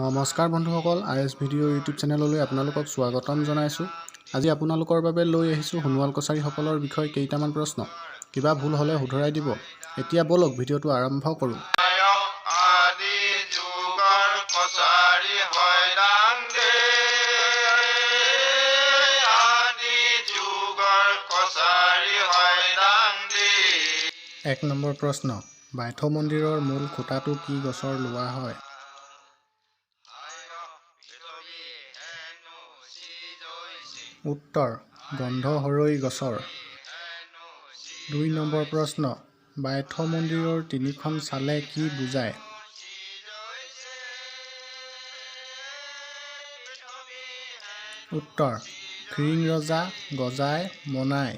নমস্কাৰ বন্ধুসকল, IS video' YouTube চেনেললৈ আপোনালোকক স্বাগতম জনাইছোঁ। আজি আপোনালোকৰ বাবে লৈ আহিছোঁ সোণোৱাল কছাৰীসকলৰ বিষয়ে কেইটামান প্ৰশ্ন। কিবা ভুল হ'লে শুধৰাই দিব। এতিয়া বলক ভিডিঅ'টো আৰম্ভ কৰোঁ। এক নম্বৰ প্ৰশ্ন, বাইথ মন্দিৰৰ মূল খুঁটাটো কি গছৰ লোৱা হয়? উত্তৰ, গন্ধহৰৈ গছৰ। ২ নম্বৰ প্ৰশ্ন, বাইথ মন্দিৰৰ তিনিখন চালে কি বুজায়? উত্তৰ, খিৰিং ৰজা, গজাই, মনাই।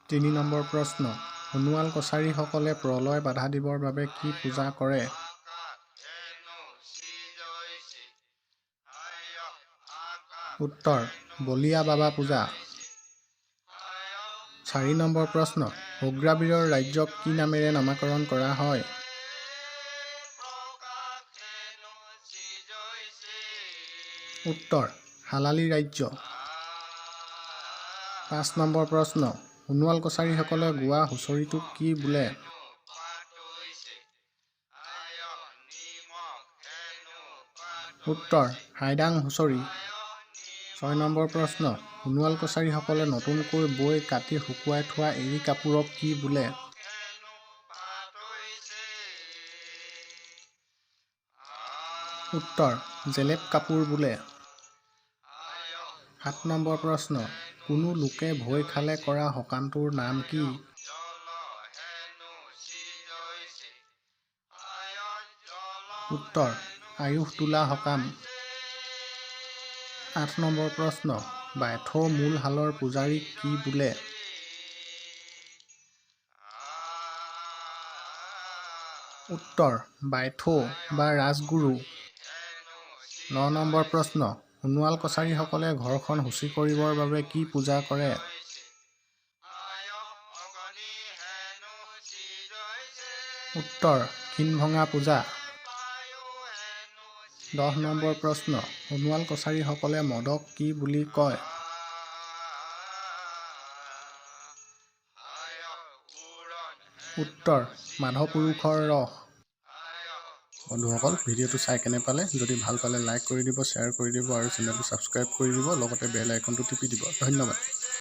৩ নম্বৰ প্ৰশ্ন, সোণোৱাল কছাৰীসকলে প্ৰলয় বাধা দিবৰ বাবে কি পূজা কৰে? উত্তৰ, বলিয়া বাবা পূজা। ৪ নম্বৰ প্ৰশ্ন, উগ্ৰাবীৰৰ ৰাজ্যক কি নামেৰে নামকৰণ কৰা হয়? উত্তৰ, হালালী ৰাজ্য। ৫ নম্বৰ প্ৰশ্ন, সোণোৱাল কছাৰীসকলে গোৱা হুঁচৰিটোক কি বোলে? উত্তৰ, হাইদাং হুঁচৰি। ৬ নম্বৰ প্ৰশ্ন, সোণোৱাল কছাৰীসকলে নতুনকৈ বৈ কাটি শুকুৱাই থোৱা এৰী কাপোৰক কি বোলে? উত্তৰ, জেলেপ কাপোৰ বোলে। ৭ নম্বৰ প্ৰশ্ন, কোনো লোকে ভৈ খালে কৰা সকামটোৰ নাম কি? উত্তৰ, আয়ুস তোলা সকাম। ৮ নম্বৰ প্ৰশ্ন, বাইথ মূল শালৰ পূজাৰীক কি বোলে? উত্তৰ, বাইথৌ বা ৰাজগুৰু। ৯ নম্বৰ প্ৰশ্ন, সোণোৱাল কছাৰীসকলে ঘৰখন শুচি কৰিবৰ বাবে কি পূজা কৰে? উত্তৰ, ক্ষীণ ভঙা পূজা। ১০ নম্বৰ প্ৰশ্ন, সোণোৱাল কছাৰীসকলে মদক কি বুলি কয়? উত্তৰ, মাধপুৰুষৰ ৰস। বন্ধুসকল, ভিডিঅ'টো চাই কেনে পালে? যদি ভাল পালে লাইক কৰি দিব, শ্বেয়াৰ কৰি দিব আৰু চেনেলটো ছাবস্ক্ৰাইব কৰি দিব, লগতে বেল আইকনটো টিপি দিব। ধন্যবাদ।